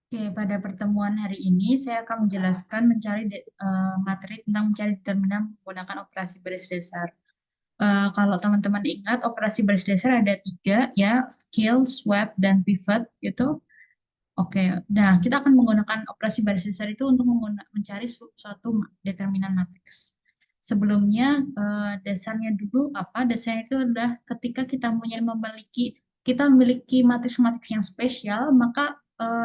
Oke, pada pertemuan hari ini saya akan menjelaskan materi tentang mencari determinan menggunakan operasi baris dasar. Kalau teman-teman ingat, operasi baris dasar ada tiga ya, scale, swap, dan pivot gitu. Oke, nah kita akan menggunakan operasi baris dasar itu untuk mencari suatu determinan matriks. Sebelumnya, dasarnya dulu apa? Dasarnya itu adalah ketika kita memiliki matriks-matriks yang spesial, maka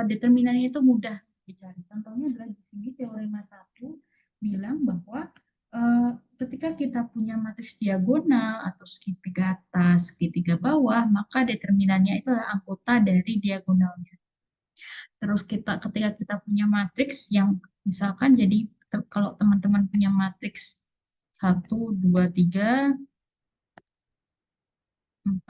determinannya itu mudah dicari. Contohnya adalah di sini teorema satu bilang bahwa eh, ketika kita punya matriks diagonal atau segitiga atas, segitiga bawah, maka determinannya itu adalah angkuta dari diagonalnya. Terus ketika kita punya matriks yang misalkan jadi kalau teman-teman punya matriks 1, 2, 3, 4,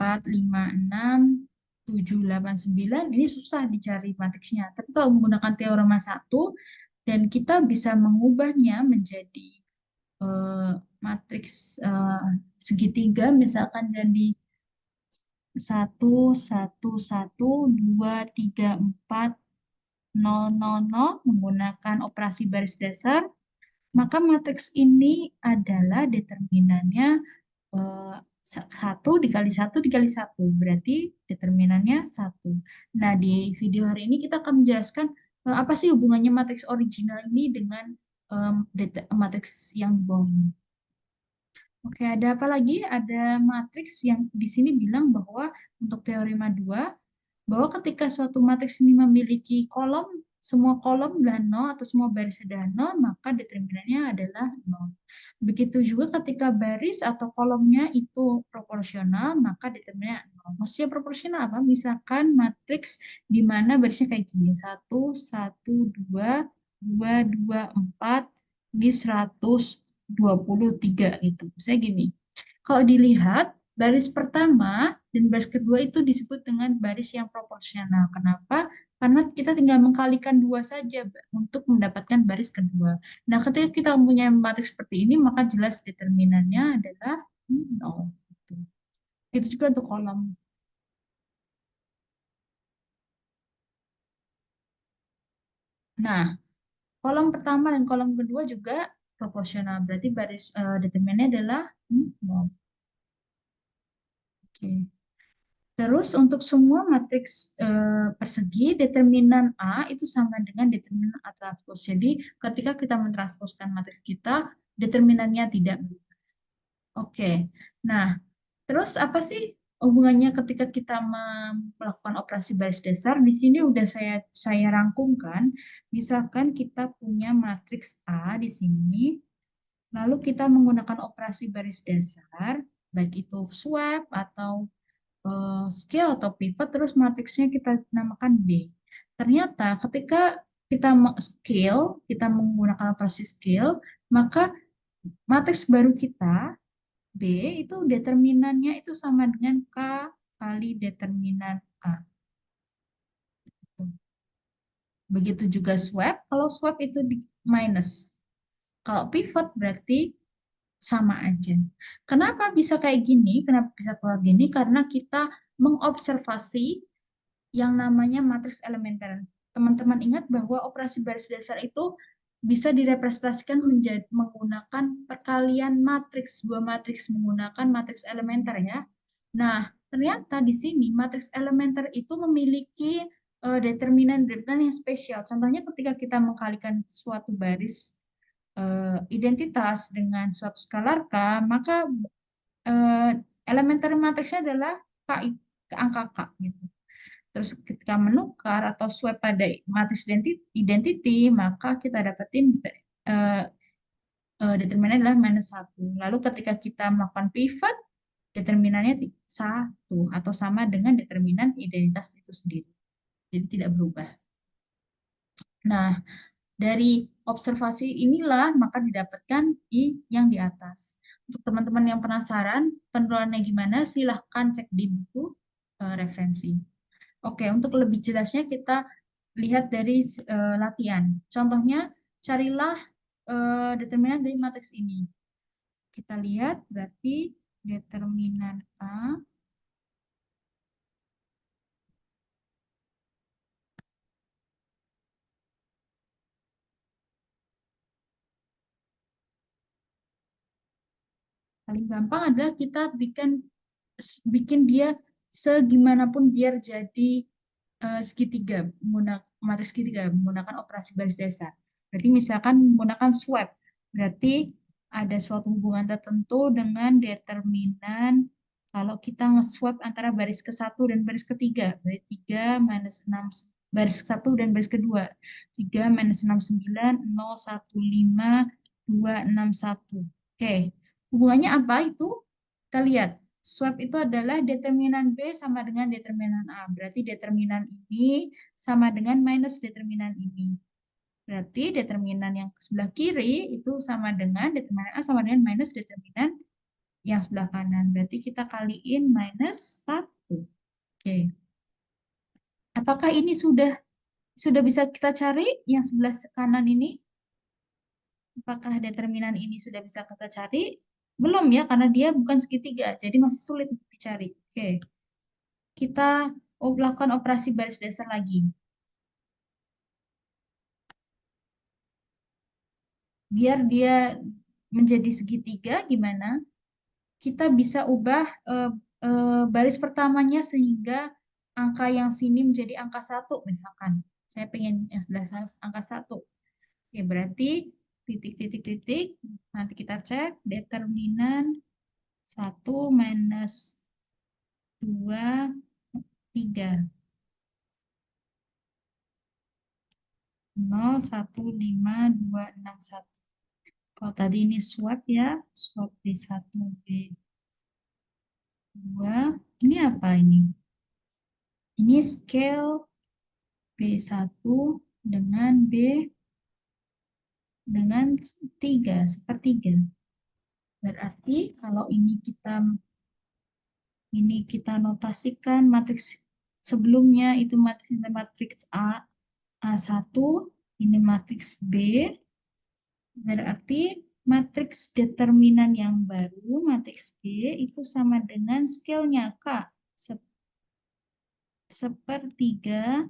5, 6, 7, 8, 9, ini susah dicari matriksnya. Tapi kalau menggunakan teorema satu dan kita bisa mengubahnya menjadi eh, matriks segitiga, misalkan jadi 1, 1, 1, 2, 3, 4, 0, 0, 0 menggunakan operasi baris dasar, maka matriks ini adalah determinannya 1 dikali 1 dikali 1, berarti determinannya 1. Nah, di video hari ini kita akan menjelaskan apa sih hubungannya matriks original ini dengan matriks yang di bawah ini. Oke, ada apa lagi? Ada matriks yang di sini bilang bahwa untuk teorema 2, bahwa ketika suatu matriks ini memiliki semua kolom adalah nol atau semua baris adalah nol, maka determinannya adalah nol. Begitu juga ketika baris atau kolomnya itu proporsional, maka determinannya nol. Maksudnya proporsional apa? Misalkan matriks di mana barisnya kayak gini, 1, 1, 2, 2, 2, 4 di 123 gitu. Saya gini, kalau dilihat baris pertama dan baris kedua itu disebut dengan baris yang proporsional. Kenapa? Karena kita tinggal mengkalikan dua saja untuk mendapatkan baris kedua. Nah, ketika kita mempunyai matriks seperti ini, maka jelas determinannya adalah nol. Itu juga untuk kolom. Nah, kolom pertama dan kolom kedua juga proporsional. Berarti determinannya adalah nol. Oke. Terus untuk semua matriks persegi, determinan A itu sama dengan determinan A transpos. Jadi ketika kita mentransposkan matriks kita, determinannya tidak berubah. Oke. Nah, terus apa sih hubungannya ketika kita melakukan operasi baris dasar? Di sini udah saya rangkumkan. Misalkan kita punya matriks A di sini, lalu kita menggunakan operasi baris dasar, baik itu swap atau scale atau pivot, terus matriksnya kita namakan B. Ternyata ketika kita menggunakan operasi scale, maka matriks baru kita, B, itu determinannya itu sama dengan K kali determinan A. Begitu juga swap, kalau swap itu di minus. Kalau pivot berarti sama aja. Kenapa bisa kayak gini? Kenapa bisa keluar gini? Karena kita mengobservasi yang namanya matriks elementer. Teman-teman ingat bahwa operasi baris dasar itu bisa direpresentasikan menggunakan perkalian matriks, dua matriks menggunakan matriks elementer ya. Nah, ternyata di sini matriks elementer itu memiliki determinan-determinan yang spesial. Contohnya ketika kita mengkalikan suatu baris identitas dengan suatu skalar K, maka eh, elementer matriksnya adalah angka K gitu. Terus ketika menukar atau swap pada matriks identity, maka kita dapetin eh, determinan adalah -1. Lalu ketika kita melakukan pivot, determinannya 1 atau sama dengan determinan identitas itu sendiri. Jadi tidak berubah. Nah, dari observasi inilah maka didapatkan I yang di atas. Untuk teman-teman yang penasaran penerapannya gimana, silahkan cek di buku referensi. Oke, untuk lebih jelasnya kita lihat dari latihan. Contohnya, carilah determinan dari matriks ini. Kita lihat berarti determinan A Paling gampang adalah kita bikin dia segimanapun biar jadi segitiga, menggunakan matriks segitiga menggunakan operasi baris dasar. Berarti misalkan menggunakan swap, berarti ada suatu hubungan tertentu dengan determinan kalau kita nge-swap antara baris ke satu dan baris ketiga, berarti 3 minus 6 baris ke satu dan baris kedua. 3 minus 69, 0, 1, 5, 2, 6, 1. Oke, hubungannya apa itu? Kita lihat. Swap itu adalah determinan B sama dengan determinan A. Berarti determinan ini sama dengan minus determinan ini. Berarti determinan yang sebelah kiri itu sama dengan determinan A sama dengan minus determinan yang sebelah kanan. Berarti kita kaliin minus 1. Oke. Apakah ini sudah bisa kita cari yang sebelah kanan ini? Apakah determinan ini sudah bisa kita cari? Belum ya, karena dia bukan segitiga, jadi masih sulit untuk dicari. Oke, kita lakukan operasi baris dasar lagi. Biar dia menjadi segitiga, gimana? Kita bisa ubah baris pertamanya sehingga angka yang sini menjadi angka 1, misalkan. Saya pengen yang sebelah sana angka 1. Oke, berarti titik, titik, titik. Nanti kita cek determinan 1 minus 2, 3. 0, 1, 5, 2, 6, 1. Kalau tadi ini swap ya, swap B1, B2. Ini apa ini? Ini scale B1 dengan B dengan 3, sepertiga. Berarti kalau ini kita notasikan matriks sebelumnya itu matriks A, A1, ini matriks B, berarti matriks determinan yang baru, matriks B, itu sama dengan scale-nya K, sepertiga,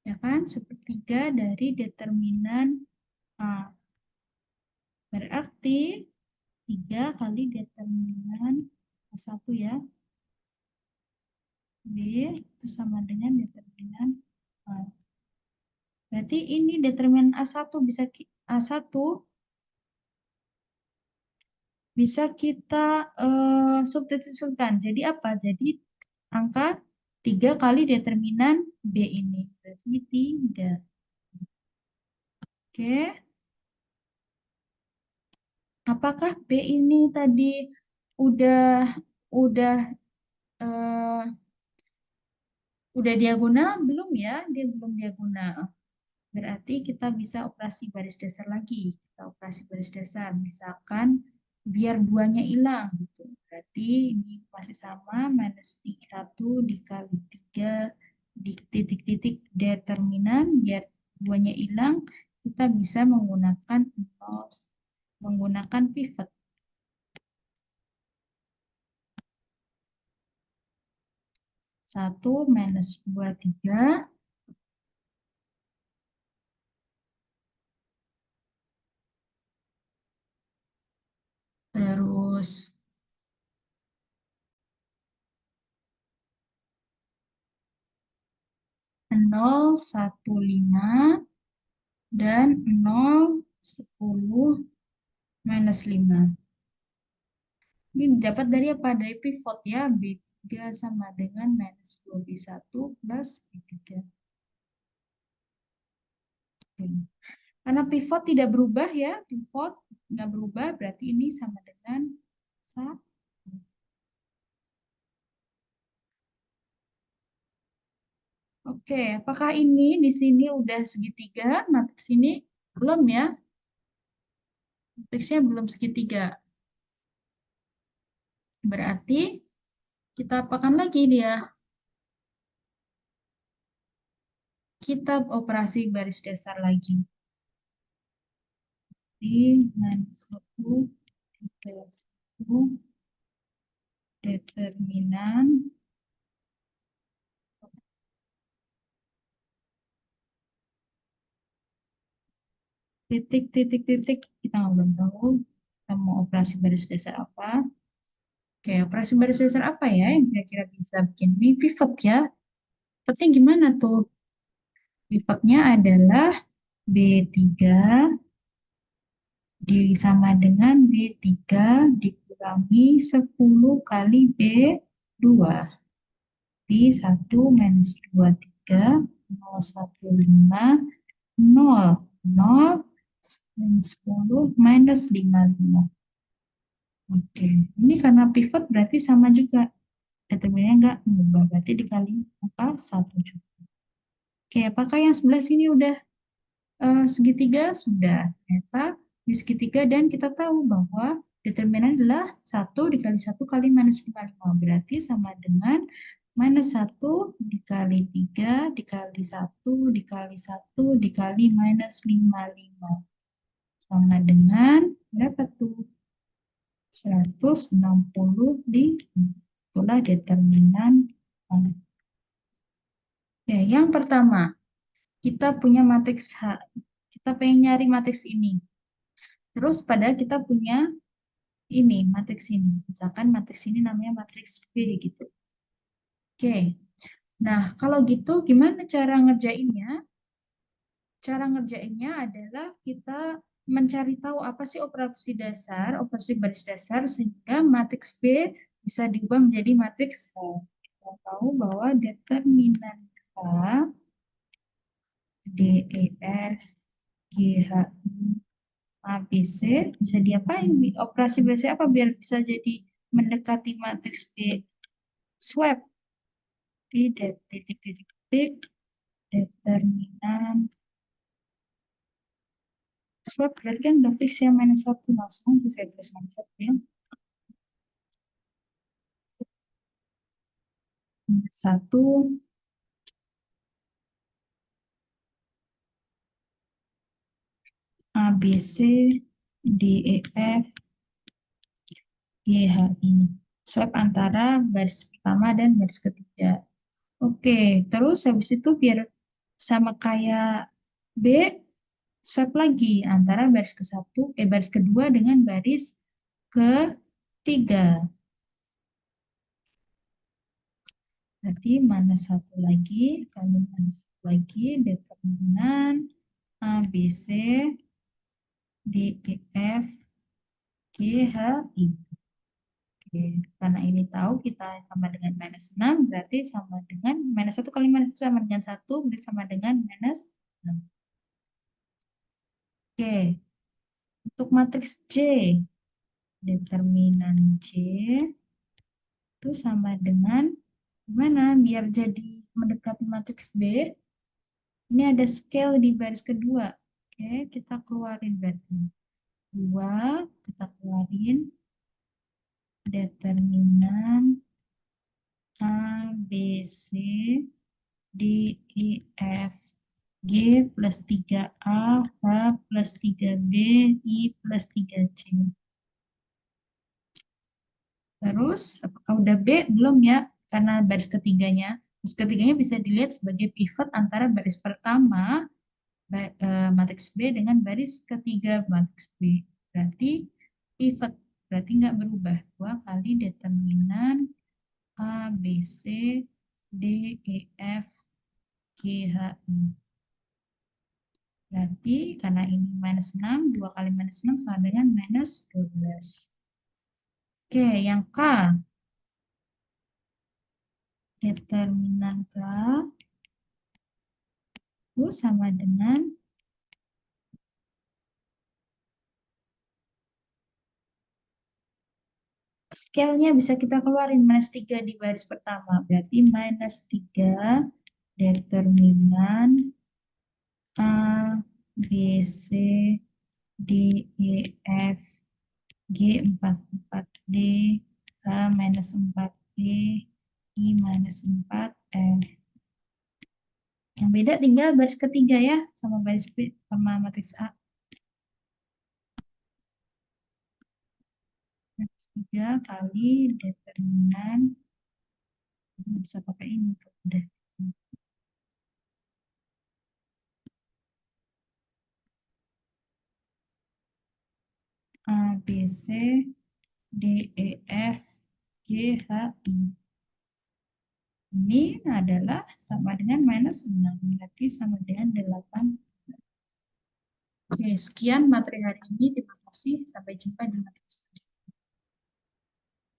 ya kan? Sepertiga dari determinan A. Berarti 3 kali determinan A1 ya, B itu sama dengan determinan A. Berarti ini determinan A1 A1 bisa kita substitusikan. Jadi apa? Jadi angka 3 kali determinan B ini. Berarti 3. Oke. Apakah B ini tadi udah udah eh, udah diagonal? Belum ya, dia belum diagonal. Berarti kita bisa operasi baris dasar lagi. Kita operasi baris dasar, misalkan biar duanya hilang gitu. Berarti ini masih sama, minus 1 dikali 3 di titik-titik determinan, biar duanya hilang, kita bisa menggunakan pivot. 1 minus 2, 3. Terus 0, 1, 5. Dan 0, 10, minus 5. Ini dapat dari apa? Dari pivot ya. B3 sama dengan minus 2B1 plus B3. Oke. Karena pivot tidak berubah ya. Pivot nggak berubah, berarti ini sama dengan 1. Oke, apakah ini di sini udah segitiga? Matriks ini belum ya. Matriksnya belum segitiga. Berarti kita apakan lagi dia? Kita operasi baris dasar lagi. Minus 1, 3, 1, determinan titik, titik, titik, kita belum tahu. Kita mau operasi baris dasar apa? Oke, operasi baris dasar apa ya yang kira-kira bisa bikin ini pivot ya? Pivotnya gimana tuh? Pivotnya adalah B3 sama dengan B3 dikurangi 10 kali B2. Di 1 minus 23, 0, 1, 5, 0, 0, minus 10, minus 5, 5. Oke, ini karena pivot berarti sama juga. Determinannya enggak mengubah, berarti dikali angka 1 juga. Oke, apakah yang sebelah sini udah segitiga? Sudah. Ternyata di segitiga dan kita tahu bahwa determinan adalah 1 dikali 1 kali minus 55. Berarti sama dengan minus 1 dikali 3 dikali 1 dikali 1 dikali minus 55. Sama dengan berapa tuh? 165. Itulah determinan. Ya, yang pertama, kita punya matriks H. Kita pengen nyari matriks ini. Terus pada kita punya ini, matriks ini. Misalkan matriks ini namanya matriks B gitu. Oke. Nah, kalau gitu gimana cara ngerjainnya? Cara ngerjainnya adalah kita mencari tahu apa sih operasi dasar, operasi baris dasar, sehingga matriks B bisa diubah menjadi matriks H. Kita tahu bahwa determinan H, D, E, F, G, H, I, A, B, C bisa diapain? Operasi baris apa biar bisa jadi mendekati matriks B? Swap. Titik-titik-titik determinan swap berarti kan udah fix ya minus 1 langsung saya tulis minus 1 ya. Minus 1 A, B, C, D, E, F, G, H, I. Swap antara baris pertama dan baris ketiga. Oke, terus habis itu biar sama kayak B, swap lagi antara baris ke satu, baris kedua dengan baris ketiga. Berarti mana satu lagi, kali mana satu lagi, determinan A, B, C, D, E, F, G, H, I. Oke, karena ini tahu kita sama dengan minus 6, berarti sama dengan minus 1 kali minus 1 sama dengan 1, berarti sama dengan minus 6. Oke, untuk matriks J, determinan J itu sama dengan gimana biar jadi mendekati matriks B. Ini ada scale di baris kedua. Oke, kita keluarin berarti. 2, kita keluarin determinan A, B, C, D, E, F, G plus 3A, H plus 3B, I plus 3C. Terus, apakah udah B? Belum ya, karena baris ketiganya. Baris ketiganya bisa dilihat sebagai pivot antara baris pertama matriks B dengan baris ketiga matriks B. Berarti pivot, berarti nggak berubah. 2 kali determinan A, B, C, D, E, F, G, H, I. Berarti karena ini minus 6, 2 kali minus 6 sama dengan minus 12. Oke, yang K. Determinan K itu sama dengan scale-nya bisa kita keluarin minus 3 di baris pertama. Berarti minus 3 determinan A, B, C, D, E, F, G, 4D, H, minus 4D, I, minus 4F. Yang beda tinggal baris ketiga ya, sama baris B, sama matriks A. Baris 3 kali determinan, bisa pakai ini tuh, udah. A, B, C, D, E, F, G, H, I. Ini adalah sama dengan minus 6, berarti sama dengan 8. Oke, sekian materi hari ini. Terima kasih. Sampai jumpa di materi selanjutnya.